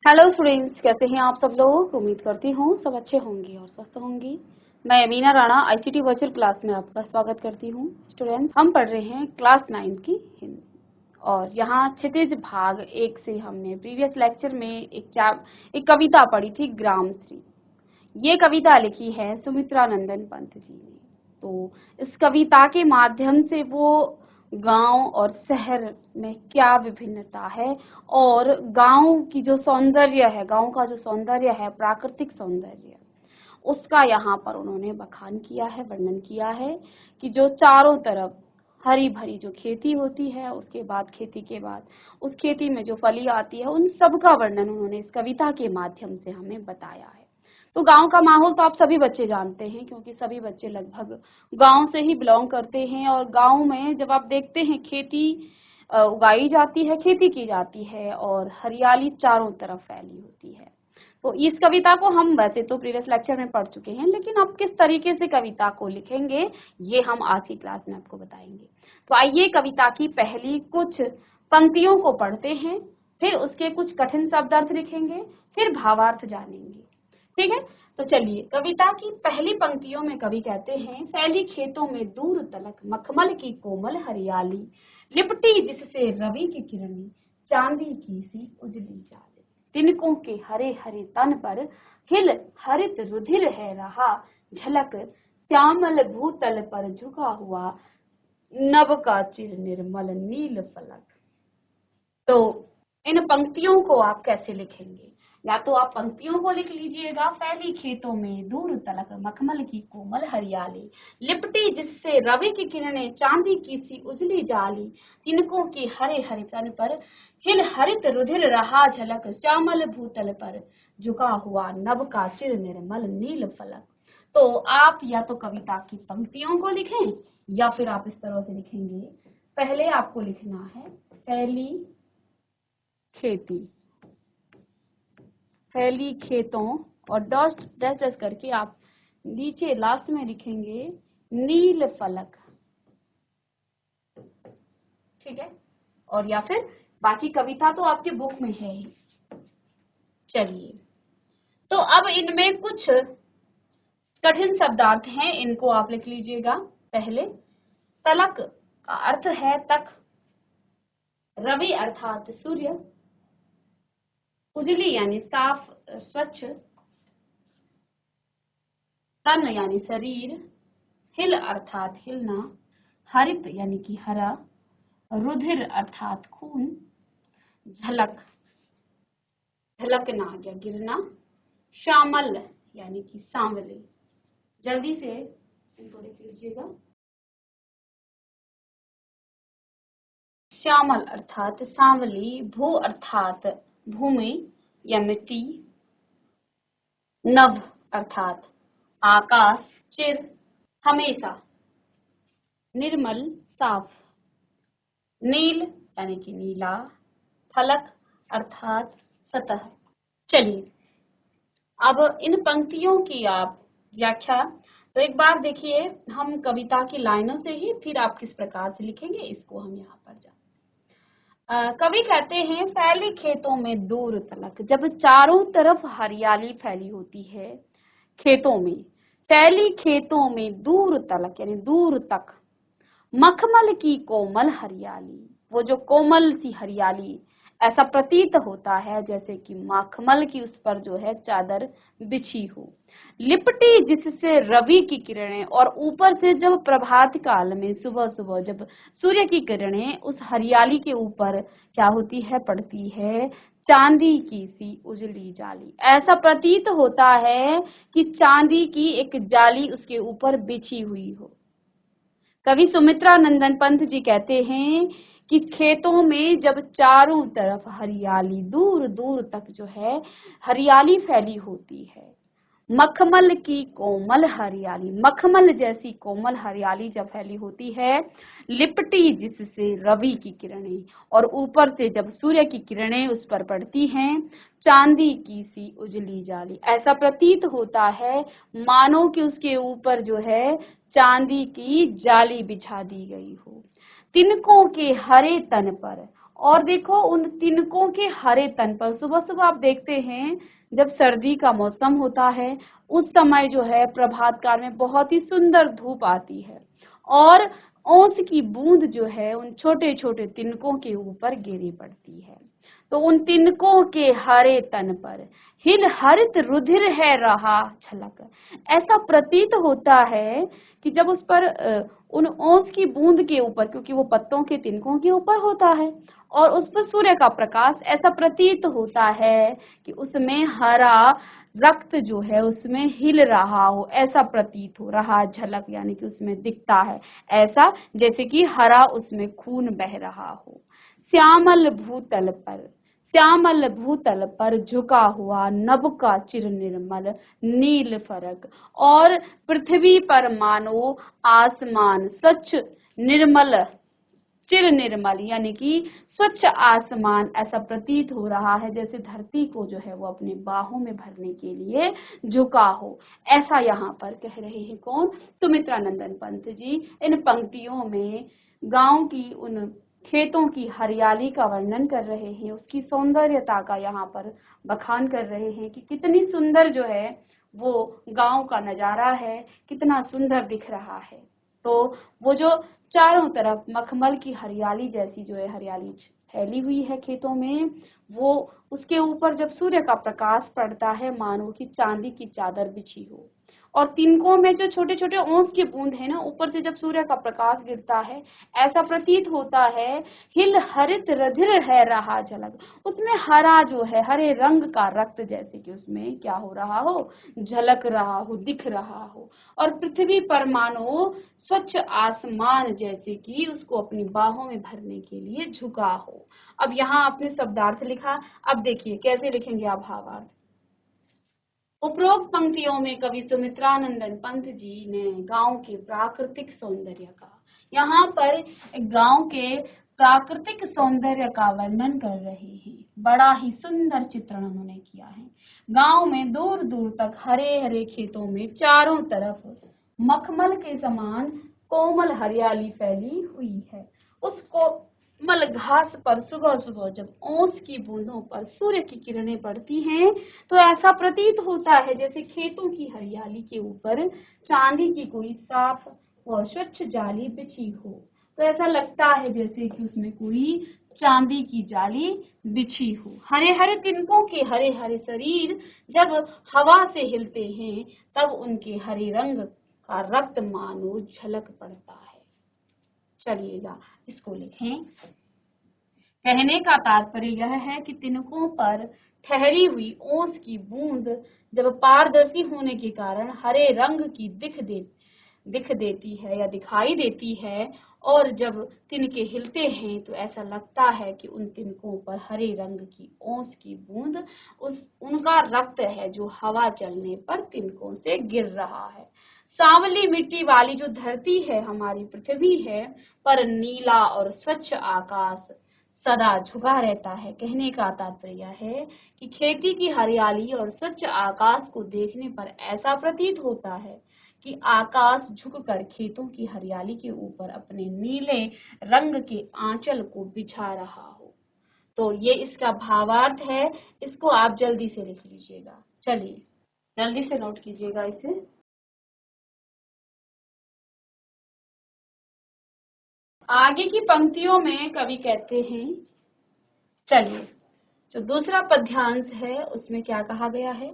Hello students, कैसे हैं आप सब लोग। उम्मीद करती हूँ सब अच्छे होंगे और स्वस्थ होंगी। मैं Meena Rana ICT virtual class में आपका स्वागत करती हूँ। स्टूडेंट्स, हम पढ़ रहे हैं क्लास 9 की हिंदी और यहाँ क्षितिज भाग 1 से हमने प्रीवियस लेक्चर में एक कविता पढ़ी थी, ग्रामश्री। ये कविता लिखी है सुमित्रा नंदन पंत जी ने। तो इस कविता के माध्यम से वो गांव और शहर में क्या विभिन्नता है और गांव की जो सौंदर्य है, गांव का जो सौंदर्य है, प्राकृतिक सौंदर्य, उसका यहाँ पर उन्होंने बखान किया है, वर्णन किया है कि जो चारों तरफ हरी भरी जो खेती होती है, उसके बाद खेती के बाद उस खेती में जो फली आती है, उन सब का वर्णन उन्होंने इस कविता के माध्यम से हमें बताया है। तो गांव का माहौल तो आप सभी बच्चे जानते हैं, क्योंकि सभी बच्चे लगभग गांव से ही बिलोंग करते हैं। और गांव में जब आप देखते हैं खेती उगाई जाती है, खेती की जाती है और हरियाली चारों तरफ फैली होती है। तो इस कविता को हम वैसे तो प्रीवियस लेक्चर में पढ़ चुके हैं, लेकिन अब किस तरीके से कविता को लिखेंगे ये हम आज की क्लास में आपको बताएंगे। तो आइए कविता की पहली कुछ पंक्तियों को पढ़ते हैं, फिर उसके कुछ कठिन शब्द अर्थ लिखेंगे, फिर भावार्थ जानेंगे। ठीक है, तो चलिए कविता की पहली पंक्तियों में कवि कहते हैं, फैली खेतों में दूर तलक मखमल की कोमल हरियाली, लिपटी जिससे रवि की किरणें चांदी की सी उजली जाली, तिनकों के हरे हरे तन पर हिल हरित रुधिर है रहा, झलक श्यामल भूतल पर झुका हुआ नभ का चिर निर्मल नील फलक। तो इन पंक्तियों को आप कैसे लिखेंगे? या तो आप पंक्तियों को लिख लीजिएगा, फैली खेतों में दूर तलक मखमल की कोमल हरियाली, लिपटी जिससे रवि की किरणें चांदी की सी उजली जाली, तिनकों की हरे हरे तन पर हिल हरित रुधिर रहा, झलक श्यामल भूतल पर झुका हुआ नभ का चिर निर्मल नील फलक। तो आप या तो कविता की पंक्तियों को लिखें या फिर आप इस तरह से लिखेंगे। पहले आपको लिखना है फैली खेती, फैली खेतों, और डॉट डैश डैश करके आप नीचे लास्ट में लिखेंगे नील फलक। ठीक है, और या फिर बाकी कविता तो आपकी बुक में है ही। चलिए, तो अब इनमें कुछ कठिन शब्दार्थ हैं, इनको आप लिख लीजिएगा। पहले तलक का अर्थ है तक, रवि अर्थात सूर्य, उजली यानी साफ स्वच्छ, तन यानी शरीर, हिल अर्थात हिलना, हरित यानी कि हरा, रुधिर अर्थात खून, झलक झलकना या गिरना, श्यामल यानी कि सांवले। जल्दी से इनको लिख लीजिएगा। श्यामल अर्थात सांवली, भू अर्थात भूमि या मिट्टी, नभ अर्थात आकाश, चिर हमेशा, निर्मल साफ, नील यानी कि नीला, फलक अर्थात सतह। चलिए, अब इन पंक्तियों की आप व्याख्या, तो एक बार देखिए, हम कविता की लाइनों से ही फिर आप किस प्रकार से लिखेंगे इसको हम यहाँ पर कवि कहते हैं, फैली खेतों में दूर तलक, जब चारों तरफ हरियाली फैली होती है खेतों में, फैली खेतों में दूर तलक यानी दूर तक, मखमल की कोमल हरियाली, वो जो कोमल सी हरियाली, ऐसा प्रतीत होता है जैसे कि मखमल की उस पर जो है चादर बिछी हो, लिपटी जिससे रवि की किरणें, और ऊपर से जब प्रभात काल में सुबह सुबह जब सूर्य की किरणें उस हरियाली के ऊपर क्या होती है, पड़ती है, चांदी की सी उजली जाली, ऐसा प्रतीत होता है कि चांदी की एक जाली उसके ऊपर बिछी हुई हो। कवि सुमित्रा नंदन पंत जी कहते हैं कि खेतों में जब चारों तरफ हरियाली, दूर दूर तक जो है हरियाली फैली होती है, मखमल की कोमल हरियाली, मखमल जैसी कोमल हरियाली जब फैली होती है, लिपटी जिससे रवि की किरणें, और ऊपर से जब सूर्य की किरणें उस पर पड़ती हैं, चांदी की सी उजली जाली, ऐसा प्रतीत होता है मानो कि उसके ऊपर जो है चांदी की जाली बिछा दी गई हो। तिनकों के हरे तन पर, और देखो उन तिनकों के हरे तन पर सुबह सुबह आप देखते हैं जब सर्दी का मौसम होता है उस समय जो है प्रभात काल में बहुत ही सुंदर धूप आती है और ओस की बूंद जो है उन छोटे छोटे तिनकों के ऊपर गिरी पड़ती है। तो उन तिनकों के हरे तन पर हिल हरित रुधिर है रहा छलक। ऐसा प्रतीत होता है कि जब उस पर उन ओस की बूंद के ऊपर, क्योंकि वो पत्तों के तिनकों के ऊपर होता है और उस पर सूर्य का प्रकाश, ऐसा प्रतीत होता है कि उसमें हरा रक्त जो है उसमें हिल रहा हो, ऐसा प्रतीत हो रहा, झलक यानी कि उसमें दिखता है ऐसा जैसे कि हरा उसमें खून बह रहा हो। श्यामल भूतल पर झुका हुआ नभ का चिर निर्मल नील फरक और पृथ्वी पर मानो आसमान स्वच्छ निर्मल, चिर निर्मल यानी कि स्वच्छ आसमान, ऐसा प्रतीत हो रहा है जैसे धरती को जो है वो अपनी बाहों में भरने के लिए झुका हो। ऐसा यहाँ पर कह रहे हैं कौन? सुमित्रा नंदन पंत जी इन पंक्तियों में गांव की उन खेतों की हरियाली का वर्णन कर रहे हैं, उसकी सौंदर्यता का यहाँ पर बखान कर रहे हैं कि कितनी सुंदर जो है वो गांव का नजारा है, कितना सुंदर दिख रहा है। तो वो जो चारों तरफ मखमल की हरियाली जैसी जो है हरियाली फैली हुई है खेतों में, वो उसके ऊपर जब सूर्य का प्रकाश पड़ता है मानो कि चांदी की चादर बिछी हो। और तिनकों में जो छोटे छोटे ओंस की बूंद है ना, ऊपर से जब सूर्य का प्रकाश गिरता है ऐसा प्रतीत होता है हिल हरित रुधिर है रहा झलक। उसमें हरा जो है, हरे रंग का रक्त जैसे कि उसमें क्या हो रहा हो, झलक रहा हो, दिख रहा हो। और पृथ्वी पर मानो स्वच्छ आसमान जैसे कि उसको अपनी बाहों में भरने के लिए झुका हो। अब यहाँ आपने शब्दार्थ लिखा, अब देखिए कैसे लिखेंगे आप भावार्थ। उपरोक्त पंक्तियों में कवि सुमित्रानंदन पंत जी ने गांव के प्राकृतिक सौंदर्य का, यहाँ पर गांव के प्राकृतिक सौंदर्य का वर्णन कर रहे हैं। बड़ा ही सुंदर चित्रण उन्होंने किया है। गांव में दूर दूर तक हरे हरे खेतों में चारों तरफ मखमल के समान कोमल हरियाली फैली हुई है। उसको मल घास पर सुबह सुबह जब ओस की बूंदों पर सूर्य की किरणें पड़ती हैं तो ऐसा प्रतीत होता है जैसे खेतों की हरियाली के ऊपर चांदी की कोई साफ और स्वच्छ जाली बिछी हो। तो ऐसा लगता है जैसे कि उसमें कोई चांदी की जाली बिछी हो। हरे हरे तिनकों के हरे हरे शरीर जब हवा से हिलते हैं तब उनके हरे रंग का रक्त मानो झलक पड़ता है। चलिएगा इसको लिखें। कहने का तात्पर्य यह है कि तिनकों पर ठहरी हुई ओस की बूंद जब पारदर्शी होने के कारण हरे रंग की दिख देती है या दिखाई देती है, और जब तिनके हिलते हैं तो ऐसा लगता है कि उन तिनकों पर हरे रंग की ओस की बूंद उनका रक्त है जो हवा चलने पर तिनकों से गिर रहा है। सांवली मिट्टी वाली जो धरती है हमारी पृथ्वी है, पर नीला और स्वच्छ आकाश सदा झुका रहता है। कहने का तात्पर्य है कि खेती की हरियाली और स्वच्छ आकाश को देखने पर ऐसा प्रतीत होता है कि आकाश झुककर खेतों की हरियाली के ऊपर अपने नीले रंग के आंचल को बिछा रहा हो। तो ये इसका भावार्थ है, इसको आप जल्दी से लिख लीजिएगा। चलिए जल्दी से नोट कीजिएगा इसे। आगे की पंक्तियों में कवि कहते हैं, चलिए जो दूसरा पद्यांश है उसमें क्या कहा गया है,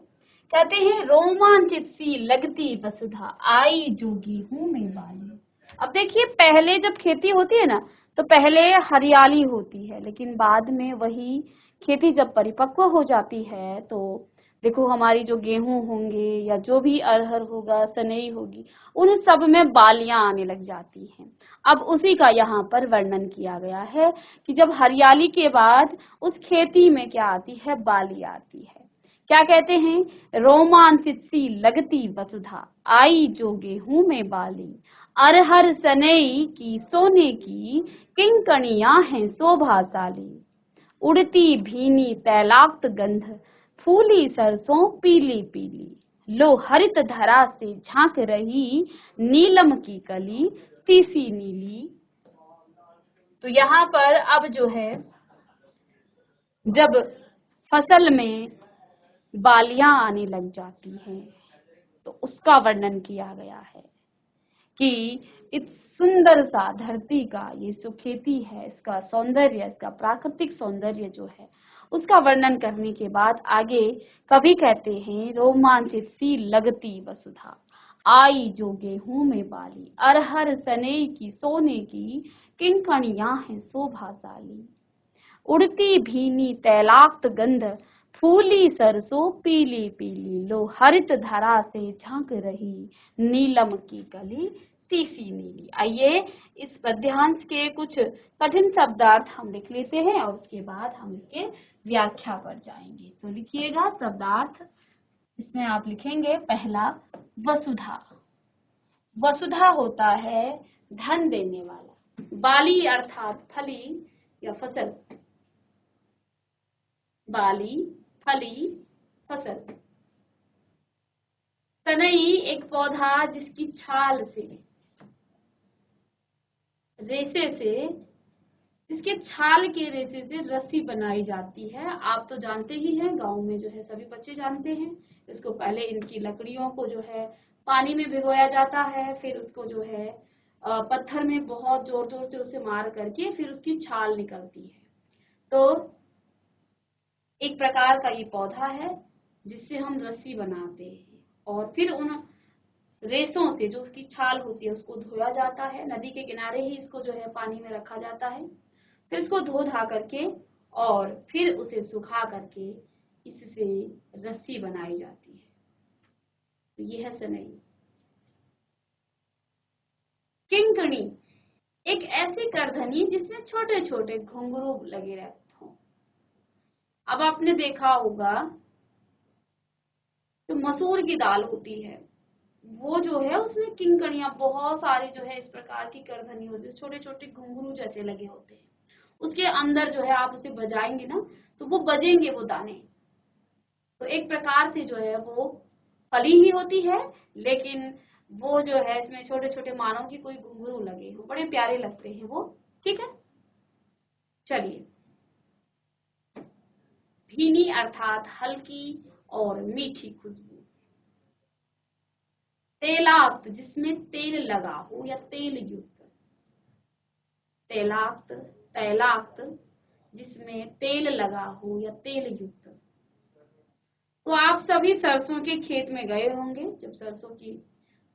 कहते हैं रोमांचित सी लगती वसुधा आई जोगी हूं मैं वाली। अब देखिए पहले जब खेती होती है ना तो पहले हरियाली होती है, लेकिन बाद में वही खेती जब परिपक्व हो जाती है तो देखो हमारी जो गेहूं होंगे या जो भी अरहर होगा, सनई होगी, उन सब में बालियां आने लग जाती हैं। अब उसी का यहाँ पर वर्णन किया गया है कि जब हरियाली के बाद उस खेती में क्या आती है, बाली आती है। क्या कहते हैं, रोमांचित सी लगती वसुधा आई जो गेहूं में बाली, अरहर सनई की सोने की किंकणियां हैं शोभाशाली, उड़ती भीनी तैलाक्त गंध फूली सरसों पीली पीली, लो हरित धरा से झांक रही नीलम की कली तीसी नीली। तो यहाँ पर अब जो है जब फसल में बालियां आने लग जाती हैं तो उसका वर्णन किया गया है कि इस सुंदर सा धरती का ये जो खेती है, इसका सौंदर्य, इसका प्राकृतिक सौंदर्य जो है, उसका वर्णन करने के बाद आगे कवि कहते हैं, रोमांचित सी लगती वसुधा आई जो गेहूं में बाली, अरहर सने की सोने की किंकणियां हैं शोभाशाली, उड़ती भीनी तैलाक्त गंध, फूली सरसों पीली पीली, लो हरित धरा से झांक रही नीलम की कली तीसी नीली। आइए इस पद्यांश के कुछ कठिन शब्दार्थ हम लिख लेते हैं और उसके बाद हम इसके व्याख्या पर जाएंगे। तो लिखिएगा शब्दार्थ। इसमें आप लिखेंगे पहला वसुधा। वसुधा होता है धन देने वाला। बाली अर्थात फली या फसल। बाली, फली, फसल। तनई एक पौधा जिसकी छाल से, रेशे से, इसके छाल के रेशे से रस्सी बनाई जाती है। आप तो जानते ही हैं, गांव में जो है सभी बच्चे जानते हैं। इसको पहले इनकी लकड़ियों को जो है पानी में भिगोया जाता है, फिर उसको जो है पत्थर में बहुत जोर जोर से उसे मार करके फिर उसकी छाल निकलती है। तो एक प्रकार का ये पौधा है जिससे हम रस्सी बनाते हैं और फिर उन रेशों से जो उसकी छाल होती है उसको धोया जाता है। नदी के किनारे ही इसको जो है पानी में रखा जाता है, फिर इसको धो धा करके और फिर उसे सुखा करके इससे रस्सी बनाई जाती है। तो ये है सनई। किंकणी एक ऐसी करधनी जिसमें छोटे छोटे घुंघरू लगे रहते हों। अब आपने देखा होगा तो मसूर की दाल होती है, वो जो है उसमें किंकणियां बहुत सारी जो है इस प्रकार की करधनी होती है, छोटे छोटे घुंघरू जैसे लगे होते हैं। उसके अंदर जो है आप उसे बजाएंगे ना तो वो बजेंगे वो दाने। तो एक प्रकार से जो है वो फली ही होती है, लेकिन वो जो है इसमें छोटे छोटे मानव की कोई घुंघरू लगे हो, बड़े प्यारे लगते हैं वो। ठीक है, चलिए। भीनी अर्थात हल्की और मीठी खुशबू। तेलाक्त जिसमें तेल लगा हो या तेल युक्त। तेलाक्त, तैलाक्त जिसमें तेल लगा हो या तेल युक्त। तो आप सभी सरसों के खेत में गए होंगे। जब सरसों की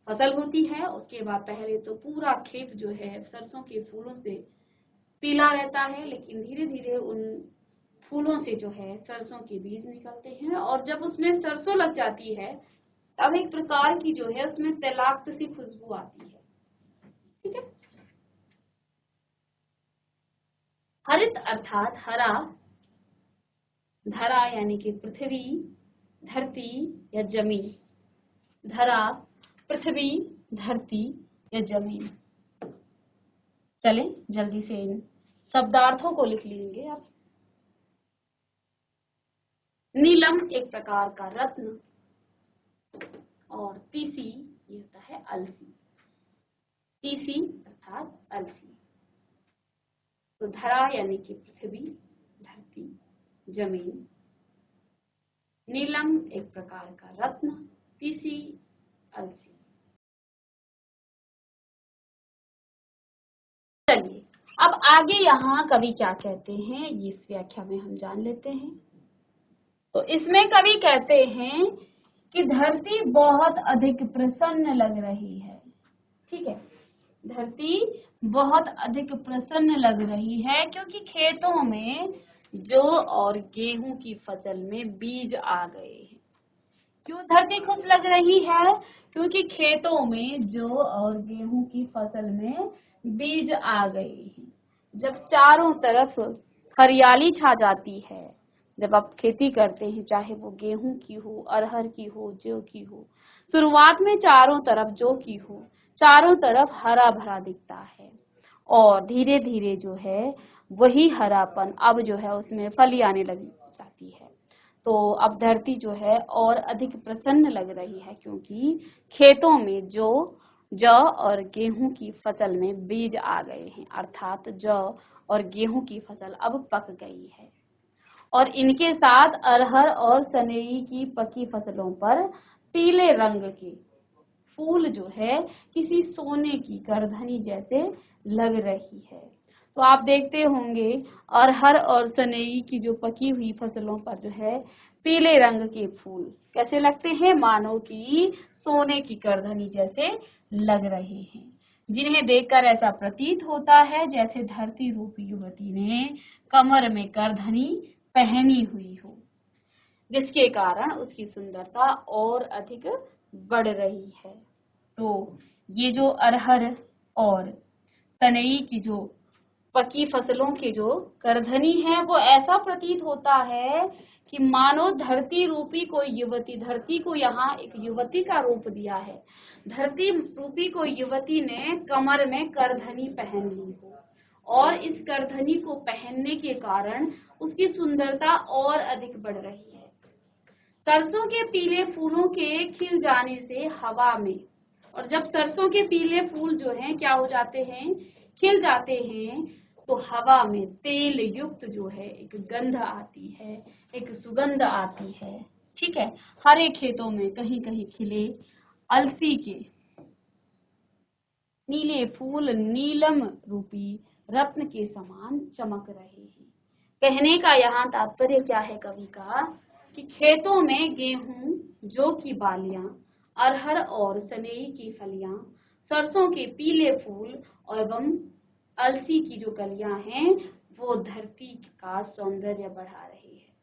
फसल होती है उसके बाद पहले तो पूरा खेत जो है सरसों के फूलों से पीला रहता है, लेकिन धीरे धीरे उन फूलों से जो है सरसों के बीज निकलते हैं और जब उसमें सरसों लग जाती है तब एक प्रकार की जो है उसमें तैलाक्त सी खुशबू आती है। ठीक है। हरित अर्थात हरा, धरा यानी कि पृथ्वी, धरती या जमीन। धरा, पृथ्वी, धरती या जमीन। चलें जल्दी से इन शब्दार्थों को लिख लेंगे आप। नीलम एक प्रकार का रत्न और तीसी ये होता है अलसी। तीसी अर्थात अलसी। तो धरा यानी कि पृथ्वी, धरती, जमीन। नीलम एक प्रकार का रत्न, तीसी, अलसी। चलिए अब आगे यहाँ कवि क्या कहते हैं ये इस व्याख्या में हम जान लेते हैं। तो इसमें कवि कहते हैं कि धरती बहुत अधिक प्रसन्न लग रही है। ठीक है, धरती बहुत अधिक प्रसन्न लग रही है क्योंकि खेतों में जौ और गेहूं की फसल में बीज आ गए हैं। क्यों धरती खुश लग रही है? क्योंकि खेतों में जौ और गेहूं की फसल में बीज आ गए हैं। जब चारों तरफ हरियाली छा जाती है, जब आप खेती करते हैं, चाहे वो गेहूं की हो, अरहर की हो, जौ की हो, शुरुआत में चारों तरफ जौ की हो, चारों तरफ हरा भरा दिखता है और धीरे धीरे जो है वही हरापन अब जो है उसमें फली आने लग जाती है। तो अब धरती जो है और अधिक प्रसन्न लग रही है क्योंकि खेतों में जौ और गेहूं की फसल में बीज आ गए हैं, अर्थात जौ और गेहूं की फसल अब पक गई है और इनके साथ अरहर और सनई की पकी फसलों पर पीले रंग के फूल जो है किसी सोने की करधनी जैसे लग रही है। तो आप देखते होंगे अरहर और सनई की जो पकी हुई फसलों पर जो है पीले रंग के फूल कैसे लगते हैं, मानो कि सोने की करधनी जैसे लग रहे हैं, जिन्हें देखकर ऐसा प्रतीत होता है जैसे धरती रूपी युवती ने कमर में करधनी पहनी हुई हो, जिसके कारण उसकी सुंदरता और अधिक बढ़ रही है। तो ये जो अरहर और सनई की जो पकी फसलों के जो करधनी है वो ऐसा प्रतीत होता है कि मानो धरती रूपी कोई युवती, धरती को यहाँ एक युवती का रूप दिया है, धरती रूपी कोई युवती ने कमर में करधनी पहन ली हो और इस करधनी को पहनने के कारण उसकी सुंदरता और अधिक बढ़ रही है। सरसों के पीले फूलों के खिल जाने से हवा में, और जब सरसों के पीले फूल जो हैं क्या हो जाते हैं, खिल जाते हैं, तो हवा में तेल युक्त जो है एक गंध आती है, एक सुगंध आती है। ठीक है, हरे खेतों में कहीं कहीं खिले अलसी के नीले फूल नीलम रूपी रत्न के समान चमक रहे हैं। कहने का यहाँ तात्पर्य क्या है कवि का, कि खेतों में गेहूं, जौ की बालियां, अरहर और सनई की फलियां, सरसों के पीले फूल एवं अलसी की जो कलियां हैं वो धरती का सौंदर्य बढ़ा रही है,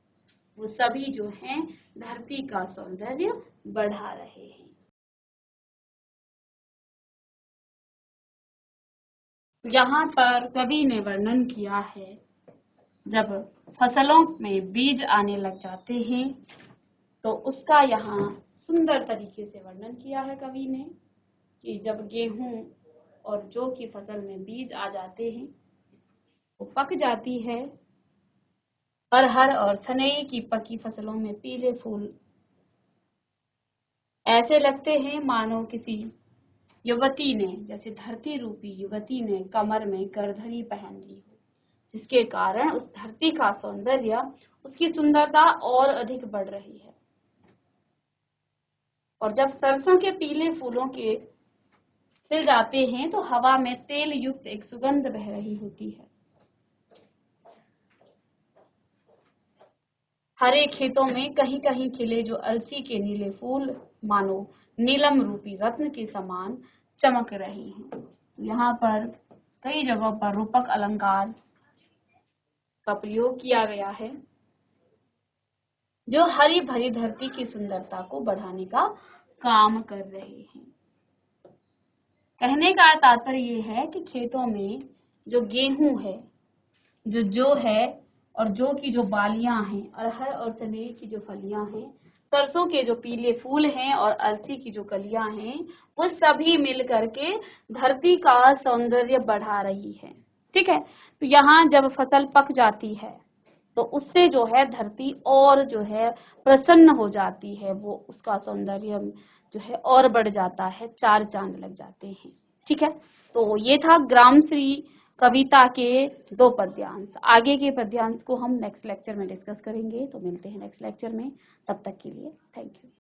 वो सभी जो हैं धरती का सौंदर्य बढ़ा रहे हैं। यहाँ पर कवि ने वर्णन किया है जब फसलों में बीज आने लग जाते हैं तो उसका यहाँ सुंदर तरीके से वर्णन किया है कवि ने कि जब गेहूं और जौ की फसल में बीज आ जाते हैं वो पक जाती है, अरहर और सनई की पकी फसलों में पीले फूल ऐसे लगते हैं मानो किसी युवती ने, जैसे धरती रूपी युवती ने कमर में करधनी पहन ली हो, जिसके कारण उस धरती का सौंदर्य, उसकी सुंदरता और अधिक बढ़ रही है। और जब सरसों के पीले फूलों के खिल जाते हैं तो हवा में तेल युक्त एक सुगंध बह रही होती है। हरे खेतों में कहीं कहीं खिले जो अलसी के नीले फूल मानो नीलम रूपी रत्न के समान चमक रहे हैं। यहाँ पर कई जगहों पर रूपक अलंकार का प्रयोग किया गया है जो हरी भरी धरती की सुंदरता को बढ़ाने का काम कर रहे हैं। कहने का तात्पर्य ये है कि खेतों में जो गेहूं है, जो जौ है और जौ की जो बालियां हैं, अरहर और सनई की जो फलियां हैं, सरसों के जो पीले फूल हैं और अलसी की जो कलियां हैं, वो सभी मिल करके धरती का सौंदर्य बढ़ा रही है। ठीक है, तो यहाँ जब फसल पक जाती है तो उससे जो है धरती और जो है प्रसन्न हो जाती है, वो उसका सौंदर्य जो है और बढ़ जाता है, चार चांद लग जाते हैं। ठीक है, तो ये था ग्रामश्री कविता के 2 पद्यांश। आगे के पद्यांश को हम नेक्स्ट लेक्चर में डिस्कस करेंगे, तो मिलते हैं नेक्स्ट लेक्चर में। तब तक के लिए थैंक यू।